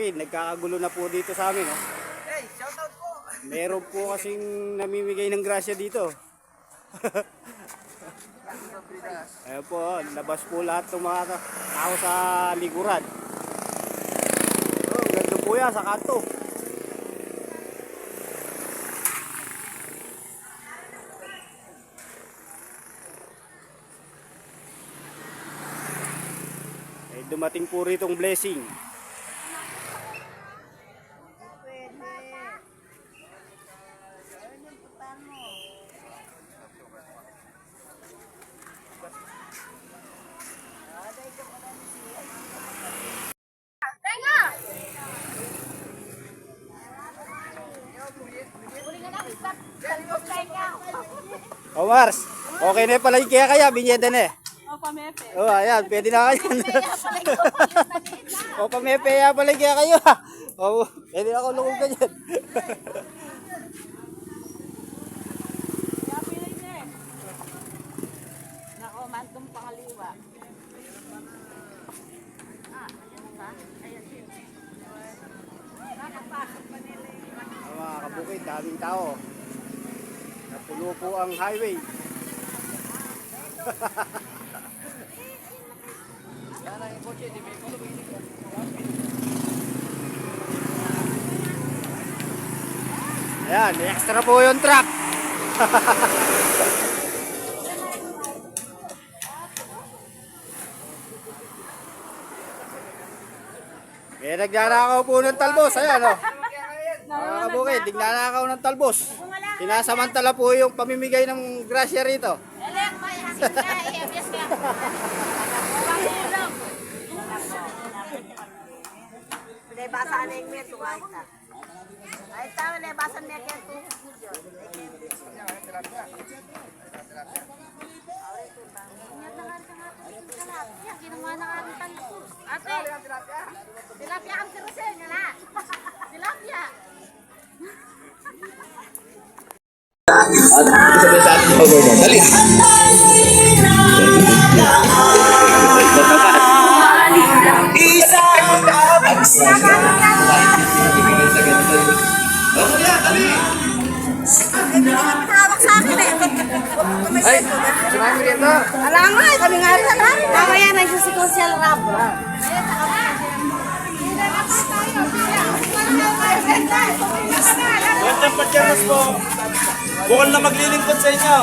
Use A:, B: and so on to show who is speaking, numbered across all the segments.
A: kabukid, nagkakagulo na po dito sa amin. Oh.
B: Hey, shoutout po!
A: Meron po kasing namimigay ng grasya dito. Ayan po, labas po lahat ng mga tao sa likuran. Oh, ganda po yan sa kanto. Eh, dumating po ritong blessing. O Mars, okay na pala yung kaya binyeda na eh.
C: O, pamepe.
A: O ayan, pwede na kayo. O pamepe ya pala yung kaya kayo. O, pwede na ako lukog ka dyan.
C: Kapilig niya eh. Nako, mantong pangaliwa. Ayan ba? Ayan din. Nakapasok pa nila yung
A: Mga kabukid, daming tao. Napuno po ang highway. Ayan, extra po yung truck. May nagnanakaw po ng talbos. Ayan o. Mga kabukid, nagnanakaw ng talbos. Sinasamantala po yung pamimigay ng grasya rito.
D: Lebasan na yung meto, ay ta. Ay ta, lebasan na yung meto.
C: ginawa ng aking talbos. Ate, tilapia ang sirusin, nga tilapia.
B: Sabi sa ating pag-order mo. Dali!
D: Hawak sa akin eh.
B: Ay! Sumami rin ito!
D: Alam nga, kami nga rin ha. Tama yan, nagsisikol siya ng rabo.
E: Welcome pa Charles po. Bukal na maglilingkod sa inyo.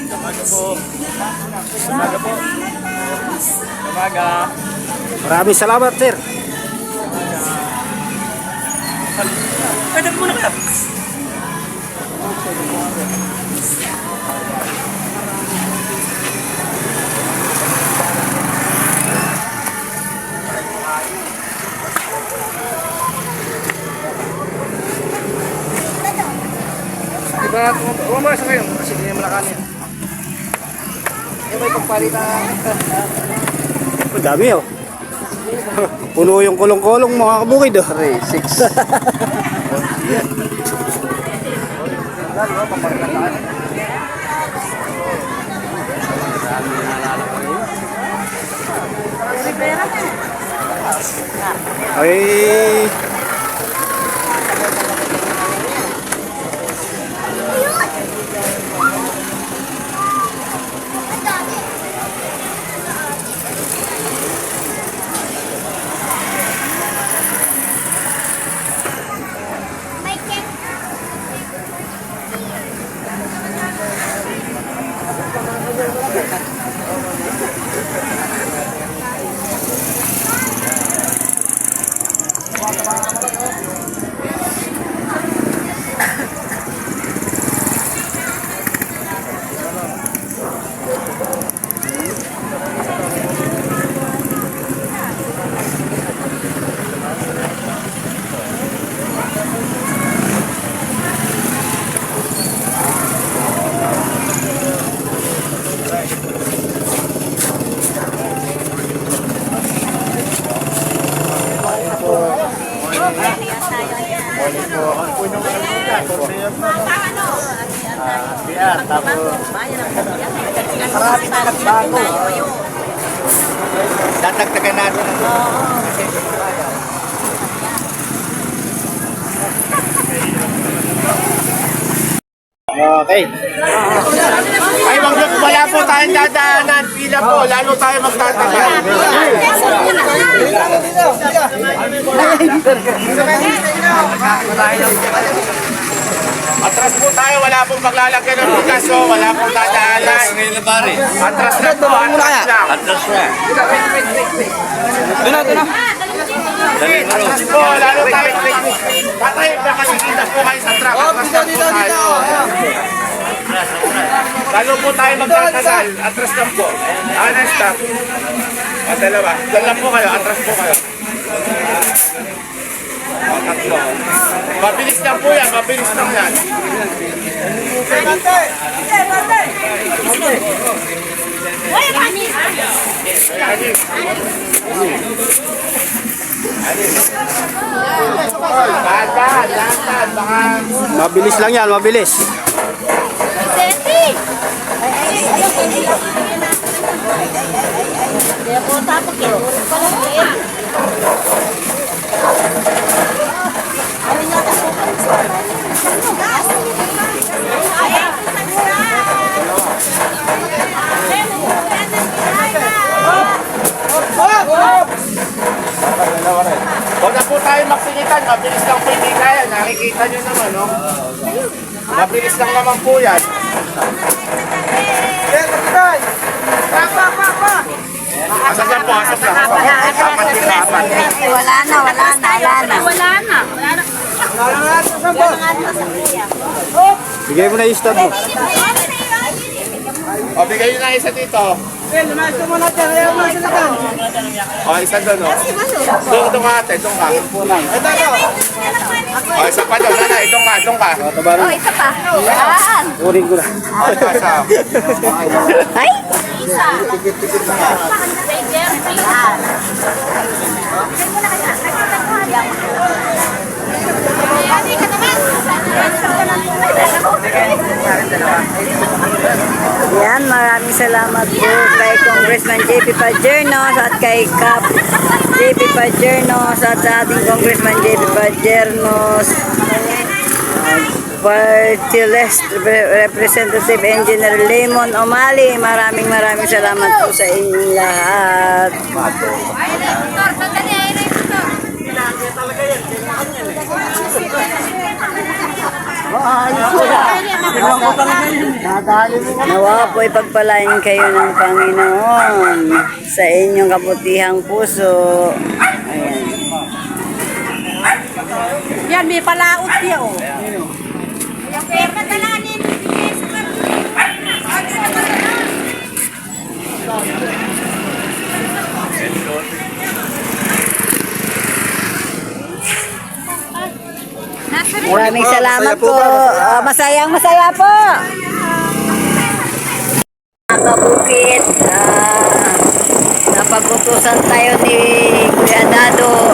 E: Umaga po. Umaga po. Umaga.
A: Maraming salamat, sir.
E: Pwede muna kayo.
B: Diba, umamasa kayo kasi hindi naman nakanin. Yung may pagpalitan.
A: Ang dami oh. Puno yung kulong-kulong mga kabukid oh.
B: 3, 6.
A: Ay. Tapos marami na nagbago. Dadagdagan natin. Okay.
B: Ay, wala po tayong dadaanan. Pila po, lalo tayo magtatagal. Atras po tayo, wala pong paglalagyan ng bigas, so wala pong dadaanan. Atras na to, atras lang. Atras po, lalo tayo. Tatay, nakakikita po kayo sa truck. Atras na po tayo. Lalo po tayo magtatagal. Atras lang po. Stop. Dalawa. Dalawa po kayo. Atras po kayo. Tatlo. Mabilis lang po yan. Mabilis lang yan. Dahan. Baka...
A: Mabilis lang yan, mabilis.
C: Kaya po tapos yun.
B: Huwag na po tayo magsingitan. Mabilis lang po hindi kaya. Nakikita nyo naman, no? Mabilis lang naman po yan. Asap lang po, asap lang. Apat dito, apat.
D: Wala na.
A: Bigay mo na yung stab mo.
B: O, bigay nyo na isa dito. O, isa doon, o. Doon ka ate, doon ka. O, isa pa doon, nana, doon ka.
C: Oh, isa pa. Yan.
A: Kunin ko na.
B: O, isa.
C: Ay! Isa. Say Jeffrey.
D: Yan, maraming salamat po kay Congressman JP Padjernos at kay Cap JP Padjernos at sa ating Congressman JP Padjernos, Party List Representative Engineer Lemon Omali. Maraming salamat po sa inyong lahat. Nawa po ipagpalain kayo ng Panginoon sa inyong kabutihang puso. Ayan.
C: Yan, may palaot niya, oh.
D: Maraming salamat po. Masaya po. Mga kabukit, napagutusan tayo ni Kuya Dado.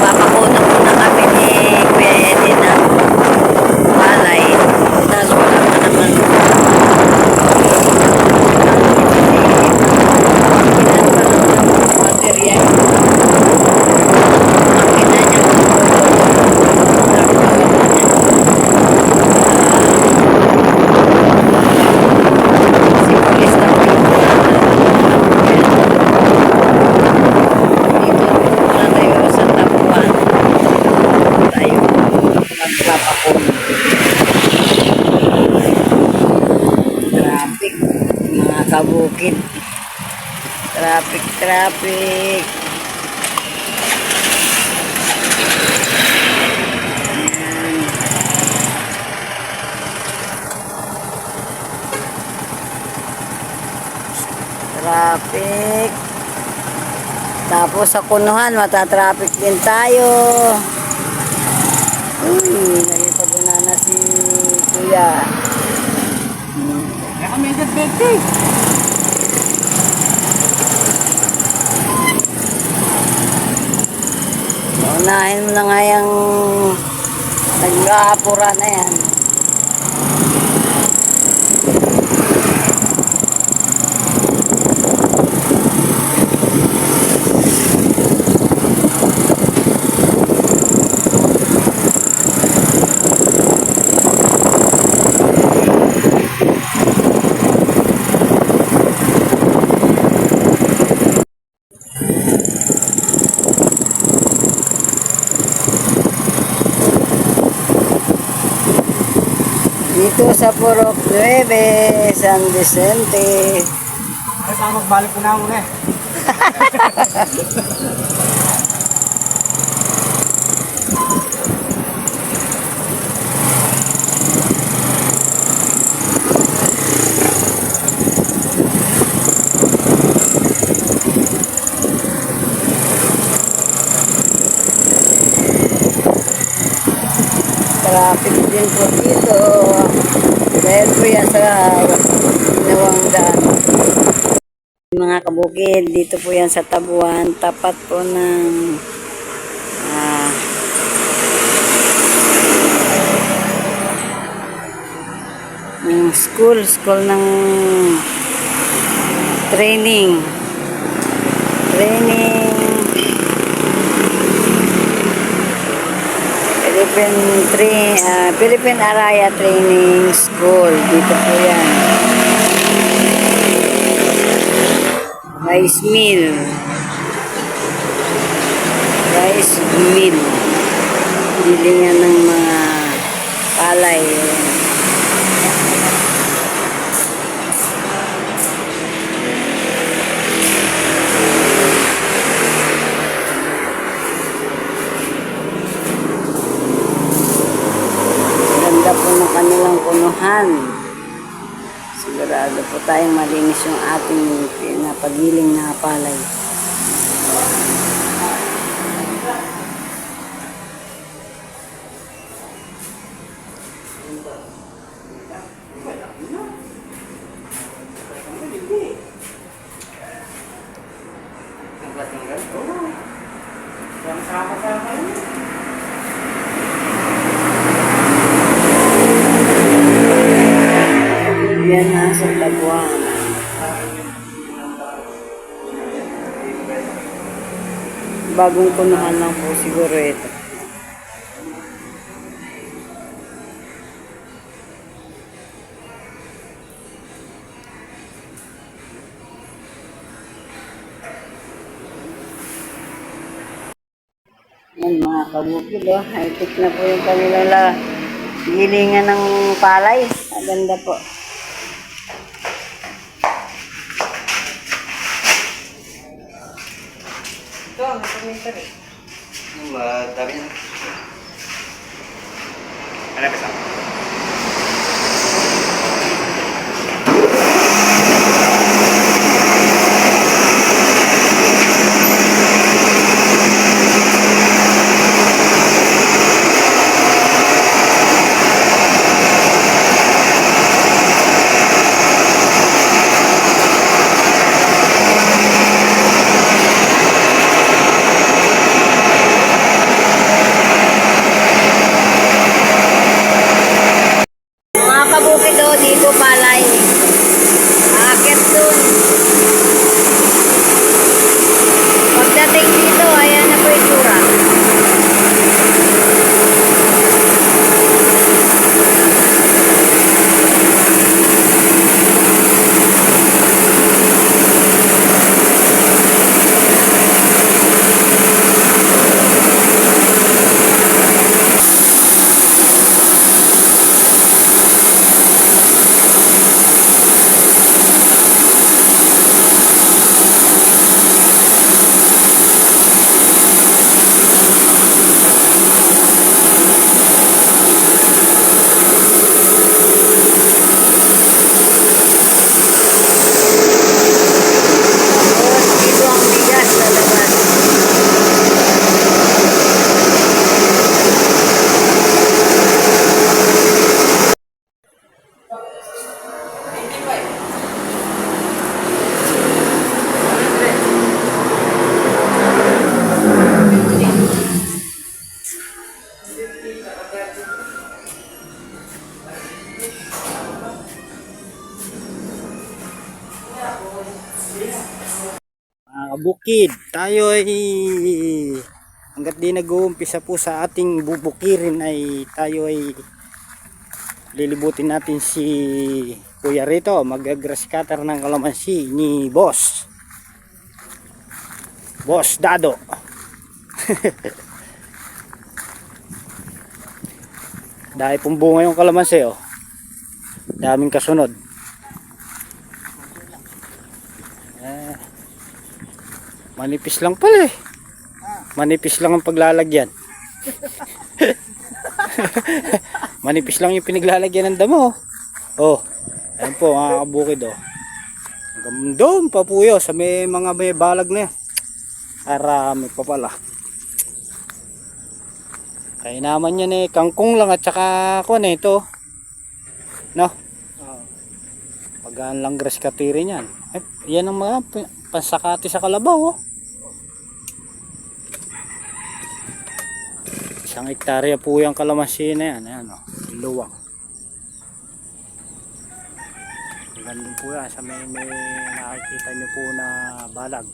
D: Papakunan muna kami ni Kuya Eddie ng palay. Tapos wala pa naman. Material. Traffic, mga kabukid. Traffic. Traffic. Tapos sa Kunuhan, matatraffic din tayo. Uy, nagipaguna na si Kuya. Unahin mo na nga yung nag-aapura na yan. Dito sa Purok 9, San Vicente.
A: Ay, magbalik ko na muna eh.
D: Traffic din po dito. Dahil po yan sa ginawang daan. Mga kabukid, dito po yan sa Tabuan. Tapat po ng school ng training Philippine Araya Training School. Dito po yan. Rice mill. Bilingan ng mga palay. Ganda po ng kanilang punuhan. Sigurado po tayong malinis yung ating pinapagiling na palay. Yan na sa Tabuan. Bagong punuhan lang po siguro ito. Yan mga kabukid, high-tech na po yung kanilang gilingan ng palay. Maganda po. Ito, may computer eh.
A: Dami na. Ano ba?
D: Mga kabukid dito palay. Akit dun. Pagdating dito, ayan na po yung tura. Dito ang bigas sa labas.
A: Mga kabukid, tayo ay hanggat di nag-uumpisa po sa ating bubukirin ay tayo ay lilibutin natin si Kuya rito, mag-grass cutter ng kalamansi ni Boss Dado. Dahil pong bunga yung kalamansi oh. daming kasunod. Manipis lang pala eh. Manipis lang ang paglalagyan. Manipis lang yung pinaglalagyan ng damo. Oh, ayan po mga kabukid oh. Hanggang doon pa po yun sa may mga may balag na yan. Arami pa pala. Kaya naman yan eh, kangkong lang at saka ako na ito. No? Pagaan lang grass katiri niyan. Eh, yan ang mga pansakati sa kalabaw oh. 1 hektarya po yung kalamansi na yan. Ayan oh, luwang. Ganun po yan sa may nakikita nyo po na balag.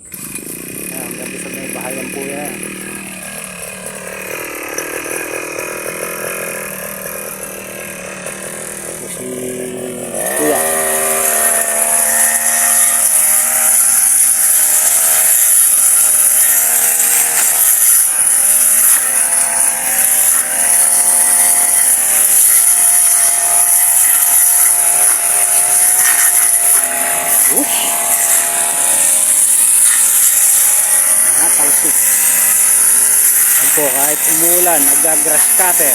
A: Ayan, ganun sa may bahayan po yan. Ito si Kuya. Talsik. Yan po, kahit umulan, nag-grass cutter.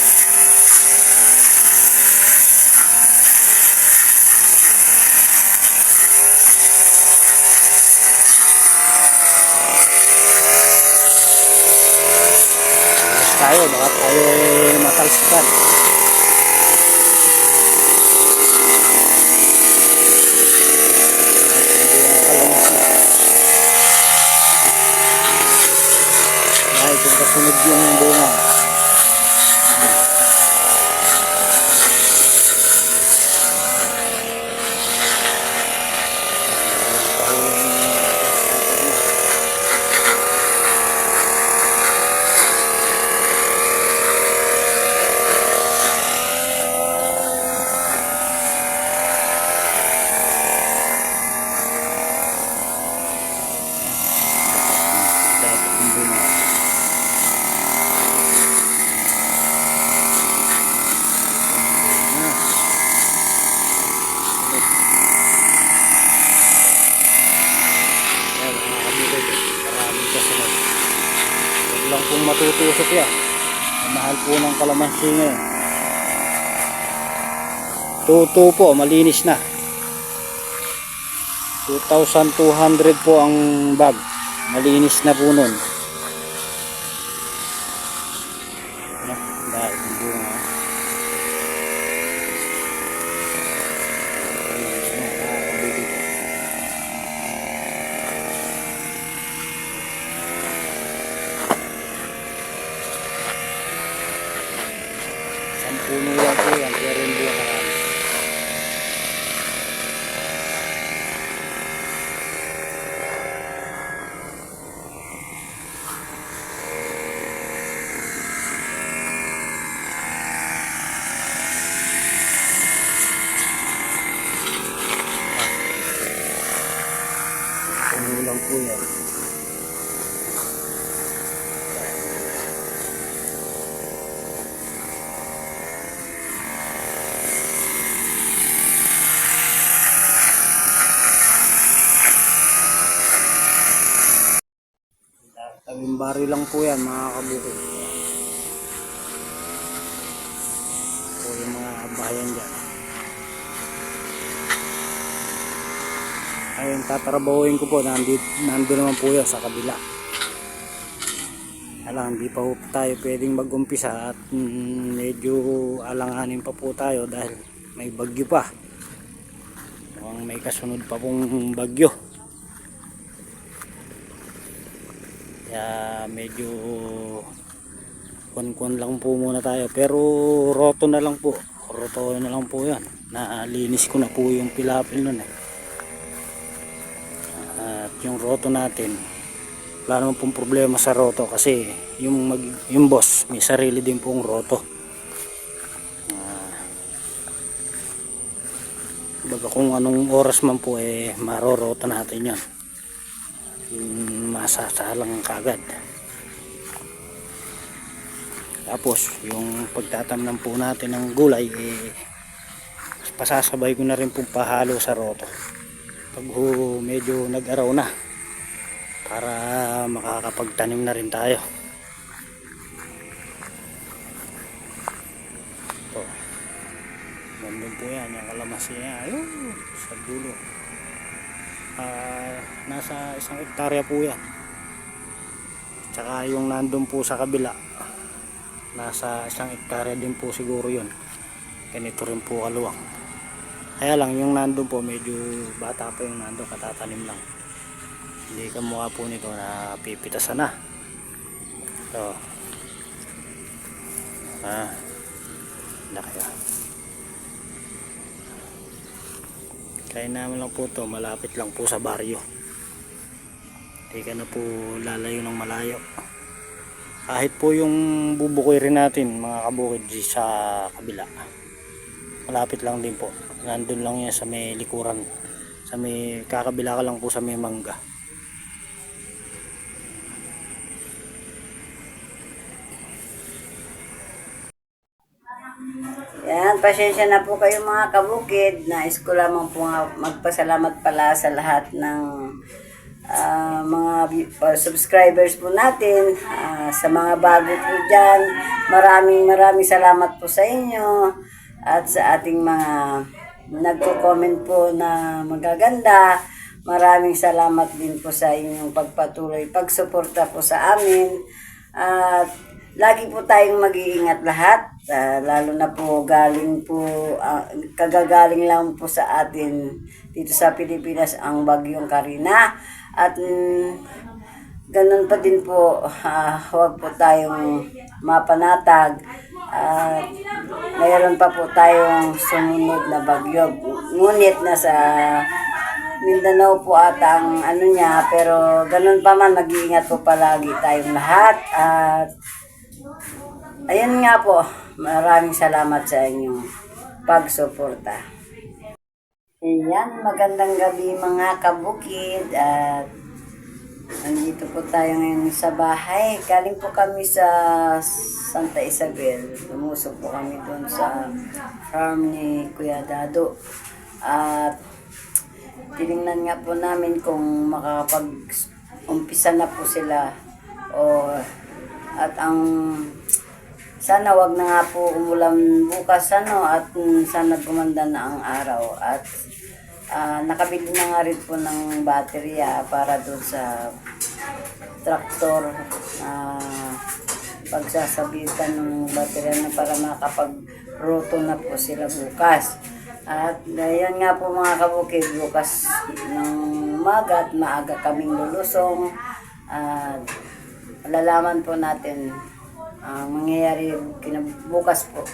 A: Mas tayo, baka tayo matalsikan. Kung kasunod yung bunga. Dapat yung bunga. Huwag lang pong matutusok yan. Ang mahal po ng kalamansi ngayon. Tuto po, malinis na. 2,200 po ang bag. Malinis na po nun. Dahil yung bunga. Puno lang po yan, pero hindi yan marami. Puno lang po yan. Tawimbari lang po yan mga kabukid. Po yung mga bayan dyan. Ayun, tatrabahuin ko po. Nandun naman po yan sa kabila. Alam, hindi pa po tayo pwedeng mag-umpisa at medyo alanganin pa po tayo dahil may bagyo pa. Mukhang may kasunod pa pong bagyo. Kaya medyo kun lang po muna tayo, pero roto na lang po yan. Nalinis ko na po yung pilapil nun eh. At yung roto natin, wala naman pong problema sa roto kasi yung boss may sarili din pong roto. Baga kung anong oras man po eh marorota natin yan. Masasalang kagad. Tapos yung pagtatamnan po natin ng gulay eh pasasabay ko na rin pong pahalo sa roto pag medyo nag-araw na para makakapagtanim na rin tayo. Ito, gandun po yan, yung kalamansi niya, ayun, sa dulo. Nasa 1 hektarya po yan. Tsaka yung nandun po sa kabila, nasa 1 hektarya din po siguro yun. Ganito rin po kaluwang. Kaya lang yung nandun po medyo bata pa yung nandun, katatanim lang. Hindi kamukha po nito na pipitasan na. So, laki ah. Kaya naman lang po to, malapit lang po sa baryo. Hindi ka na po lalayo ng malayo. Kahit po yung bubukoy rin natin mga kabukid sa kabila, malapit lang din po. Nandun lang yan sa may likuran, sa may kakabila ka lang po sa may mangga.
D: Yan, pasensya na po kayo mga kabukid. Nais ko lamang po nga magpasalamat pala sa lahat ng mga subscribers po natin. Sa mga bago po dyan, maraming salamat po sa inyo. At sa ating mga nagko-comment po na magaganda, maraming salamat din po sa inyong pagpatuloy, pagsuporta po sa amin. At lagi po tayong mag-iingat lahat, lalo na po galing po, kagagaling lang po sa atin dito sa Pilipinas ang bagyong Karina. At ganun pa din po, huwag po tayong mapanatag. Mayroon pa po tayong sumunod na bagyo. Ngunit nasa Mindanao po ata ang ano niya, pero ganun pa man, mag-iingat po palagi tayong lahat. At ayun nga po, maraming salamat sa inyong pagsuporta. Ayan, magandang gabi mga kabukid. At nandito po tayo ngayon sa bahay. Galing po kami sa Santa Isabel. Lumusok po kami doon sa farm ni Kuya Dado. At tinignan nga po namin kung makakapag-umpisa na po sila. At ang sana wag na nga po umulan bukas at sana gumanda na ang araw. At nakabili na nga rin po ng baterya para doon sa traktor na pagsasabitan ng baterya na para makapag-roto na po sila bukas. At yan nga po mga kabukid, bukas ng umaga at maaga kaming lulusong. Malalaman po natin ang mangyayari kinabukas po.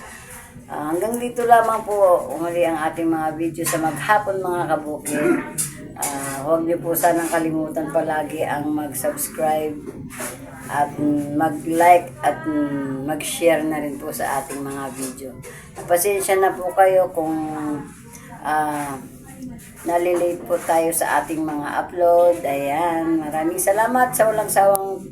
D: Hanggang dito lamang po umuli ang ating mga video sa maghapon mga kabukid. Huwag niyo po sanang kalimutan palagi ang mag-subscribe at mag-like at mag-share na rin po sa ating mga video. Pasensya na po kayo kung nalilate po tayo sa ating mga upload. Ayan, maraming salamat sa walang sawang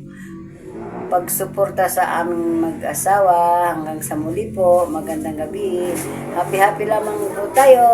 D: pagsuporta sa aming mag-asawa. Hanggang sa muli po, magandang gabi. Happy lamang po tayo.